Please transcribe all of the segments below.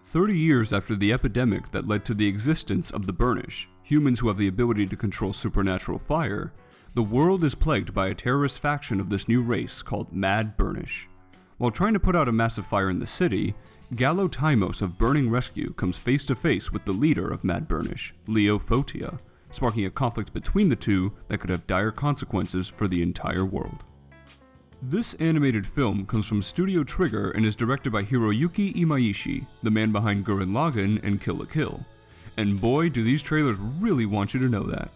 30 years after the epidemic that led to the existence of the Burnish, humans who have the ability to control supernatural fire, the world is plagued by a terrorist faction of this new race called Mad Burnish. While trying to put out a massive fire in the city, Gallo Timos of Burning Rescue comes face to face with the leader of Mad Burnish, Leo Fotia, sparking a conflict between the two that could have dire consequences for the entire world. This animated film comes from Studio Trigger and is directed by Hiroyuki Imaishi, the man behind Gurren Lagann and Kill la Kill. And boy, do these trailers really want you to know that.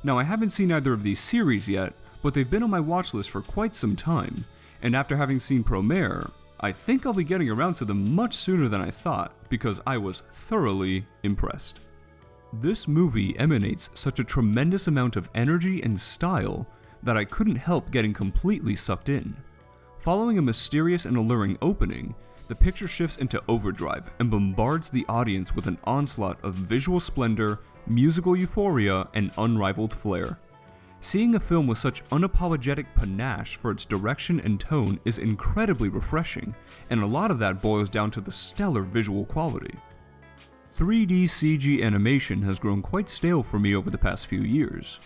Now, I haven't seen either of these series yet, but they've been on my watch list for quite some time, and after having seen Promare, I think I'll be getting around to them much sooner than I thought, because I was thoroughly impressed. This movie emanates such a tremendous amount of energy and style that I couldn't help getting completely sucked in. Following a mysterious and alluring opening, the picture shifts into overdrive and bombards the audience with an onslaught of visual splendor, musical euphoria, and unrivaled flair. Seeing a film with such unapologetic panache for its direction and tone is incredibly refreshing, and a lot of that boils down to the stellar visual quality. 3D CG animation has grown quite stale for me over the past few years.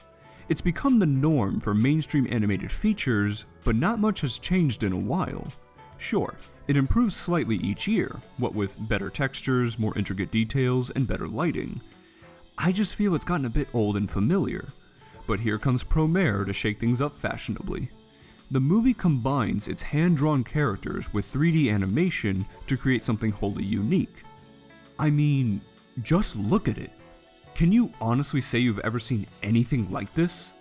It's become the norm for mainstream animated features, but not much has changed in a while. Sure, it improves slightly each year, what with better textures, more intricate details, and better lighting. I just feel it's gotten a bit old and familiar. But here comes Promare to shake things up fashionably. The movie combines its hand-drawn characters with 3D animation to create something wholly unique. I mean, just look at it. Can you honestly say you've ever seen anything like this?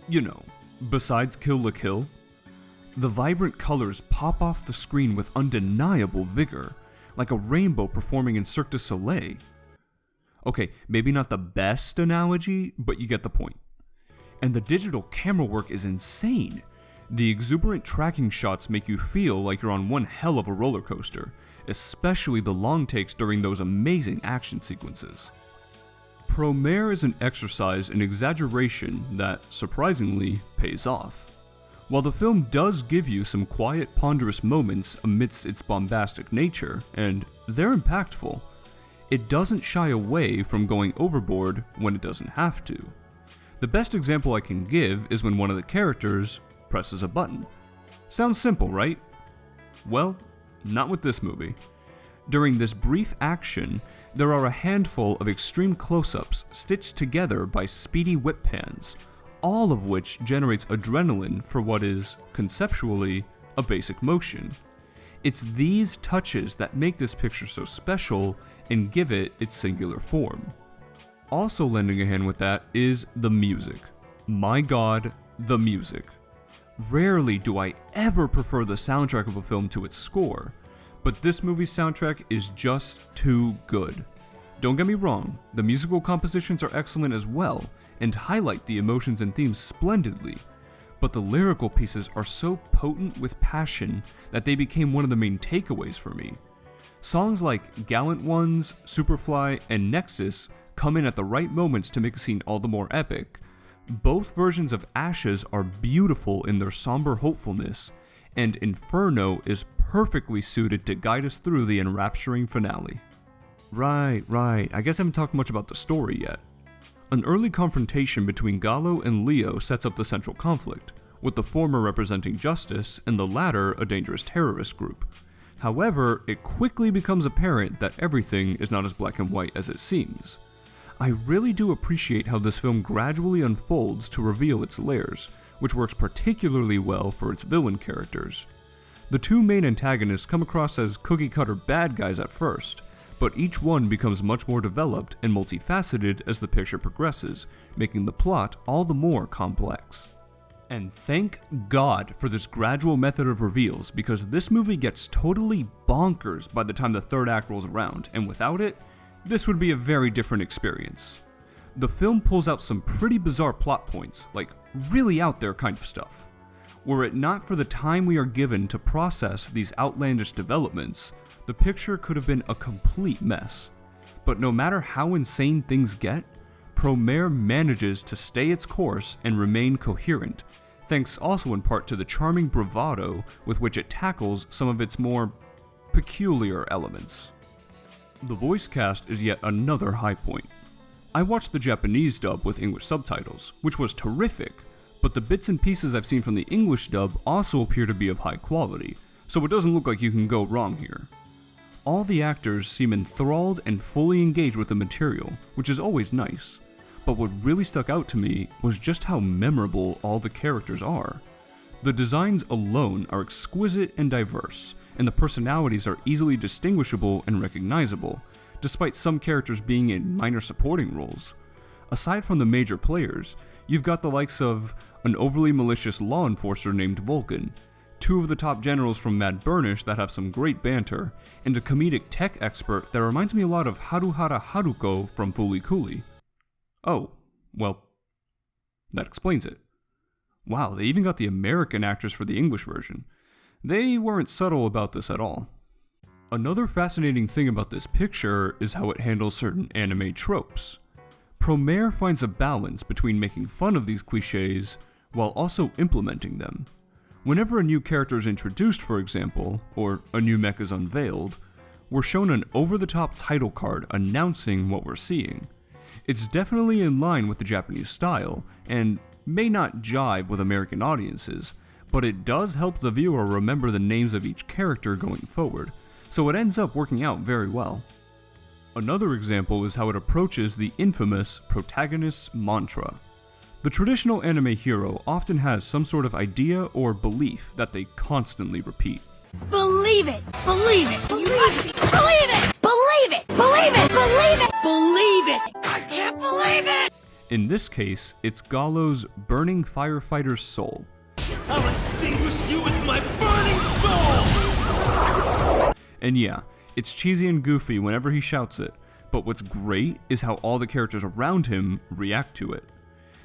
You know, besides Kill la Kill? The vibrant colors pop off the screen with undeniable vigor, like a rainbow performing in Cirque du Soleil. Okay, maybe not the best analogy, but you get the point. And the digital camera work is insane. The exuberant tracking shots make you feel like you're on one hell of a roller coaster, especially the long takes during those amazing action sequences. Promare is an exercise in exaggeration that, surprisingly, pays off. While the film does give you some quiet, ponderous moments amidst its bombastic nature, and they're impactful, it doesn't shy away from going overboard when it doesn't have to. The best example I can give is when one of the characters presses a button. Sounds simple, right? Well, not with this movie. During this brief action, there are a handful of extreme close-ups stitched together by speedy whip pans, all of which generates adrenaline for what is, conceptually, a basic motion. It's these touches that make this picture so special and give it its singular form. Also lending a hand with that is the music. My god, the music. Rarely do I ever prefer the soundtrack of a film to its score, but this movie's soundtrack is just too good. Don't get me wrong, the musical compositions are excellent as well, and highlight the emotions and themes splendidly, but the lyrical pieces are so potent with passion that they became one of the main takeaways for me. Songs like Gallant Ones, Superfly, and Nexus come in at the right moments to make a scene all the more epic. Both versions of Ashes are beautiful in their somber hopefulness, and Inferno is perfectly suited to guide us through the enrapturing finale. Right, I guess I haven't talked much about the story yet. An early confrontation between Gallo and Leo sets up the central conflict, with the former representing justice and the latter a dangerous terrorist group. However, it quickly becomes apparent that everything is not as black and white as it seems. I really do appreciate how this film gradually unfolds to reveal its layers, which works particularly well for its villain characters. The two main antagonists come across as cookie-cutter bad guys at first, but each one becomes much more developed and multifaceted as the picture progresses, making the plot all the more complex. And thank God for this gradual method of reveals, because this movie gets totally bonkers by the time the third act rolls around, and without it, this would be a very different experience. The film pulls out some pretty bizarre plot points, like really out there kind of stuff. Were it not for the time we are given to process these outlandish developments, the picture could have been a complete mess. But no matter how insane things get, Promare manages to stay its course and remain coherent, thanks also in part to the charming bravado with which it tackles some of its more peculiar elements. The voice cast is yet another high point. I watched the Japanese dub with English subtitles, which was terrific, but the bits and pieces I've seen from the English dub also appear to be of high quality, so it doesn't look like you can go wrong here. All the actors seem enthralled and fully engaged with the material, which is always nice, but what really stuck out to me was just how memorable all the characters are. The designs alone are exquisite and diverse, and the personalities are easily distinguishable and recognizable, despite some characters being in minor supporting roles. Aside from the major players, you've got the likes of an overly malicious law enforcer named Vulcan, two of the top generals from Mad Burnish that have some great banter, and a comedic tech expert that reminds me a lot of Haruhara Haruko from Fooly Cooly. Oh, well, that explains it. Wow, they even got the American actors for the English version. They weren't subtle about this at all. Another fascinating thing about this picture is how it handles certain anime tropes. Promare finds a balance between making fun of these cliches while also implementing them. Whenever a new character is introduced, for example, or a new mech is unveiled, we're shown an over-the-top title card announcing what we're seeing. It's definitely in line with the Japanese style, and may not jive with American audiences, but it does help the viewer remember the names of each character going forward, so it ends up working out very well. Another example is how it approaches the infamous protagonist's mantra. The traditional anime hero often has some sort of idea or belief that they constantly repeat. Believe it! Believe it! Believe it! Believe it! Believe it! Believe it! Believe it! Believe it! I can't believe it! In this case, it's Gallo's burning firefighter's soul. I'll extinguish you with my burning soul! And yeah, it's cheesy and goofy whenever he shouts it, but what's great is how all the characters around him react to it.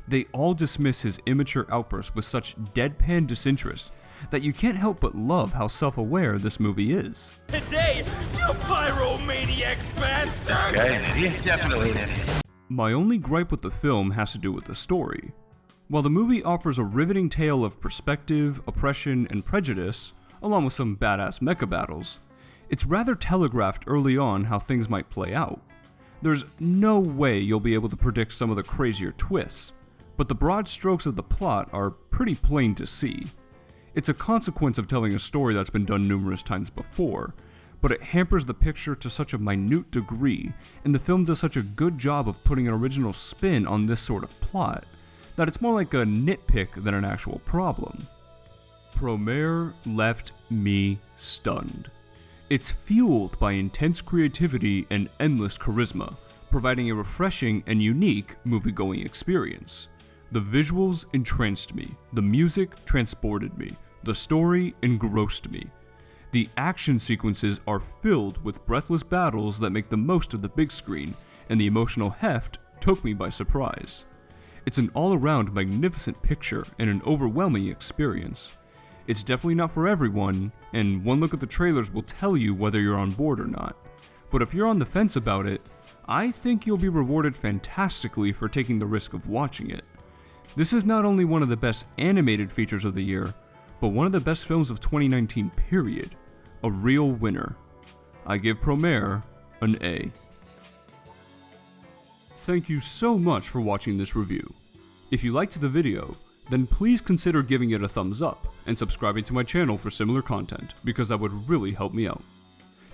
They all dismiss his immature outbursts with such deadpan disinterest that you can't help but love how self-aware this movie is. Today, you pyromaniac bastard! This guy an idiot? Definitely an idiot. My only gripe with the film has to do with the story. While the movie offers a riveting tale of perspective, oppression, and prejudice, along with some badass mecha battles, it's rather telegraphed early on how things might play out. There's no way you'll be able to predict some of the crazier twists, but the broad strokes of the plot are pretty plain to see. It's a consequence of telling a story that's been done numerous times before, but it hampers the picture to such a minute degree, and the film does such a good job of putting an original spin on this sort of plot, that it's more like a nitpick than an actual problem. Promare left me stunned. It's fueled by intense creativity and endless charisma, providing a refreshing and unique movie-going experience. The visuals entranced me, the music transported me, the story engrossed me. The action sequences are filled with breathless battles that make the most of the big screen, and the emotional heft took me by surprise. It's an all-around magnificent picture and an overwhelming experience. It's definitely not for everyone, and one look at the trailers will tell you whether you're on board or not. But if you're on the fence about it, I think you'll be rewarded fantastically for taking the risk of watching it. This is not only one of the best animated features of the year, but one of the best films of 2019 period. A real winner. I give Promare an A. Thank you so much for watching this review. If you liked the video, then please consider giving it a thumbs up and subscribing to my channel for similar content, because that would really help me out.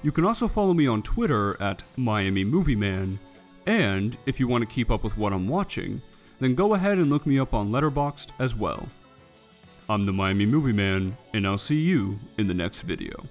You can also follow me on Twitter at MiamiMovieMan, and if you want to keep up with what I'm watching, then go ahead and look me up on Letterboxd as well. I'm the Miami Movie Man, and I'll see you in the next video.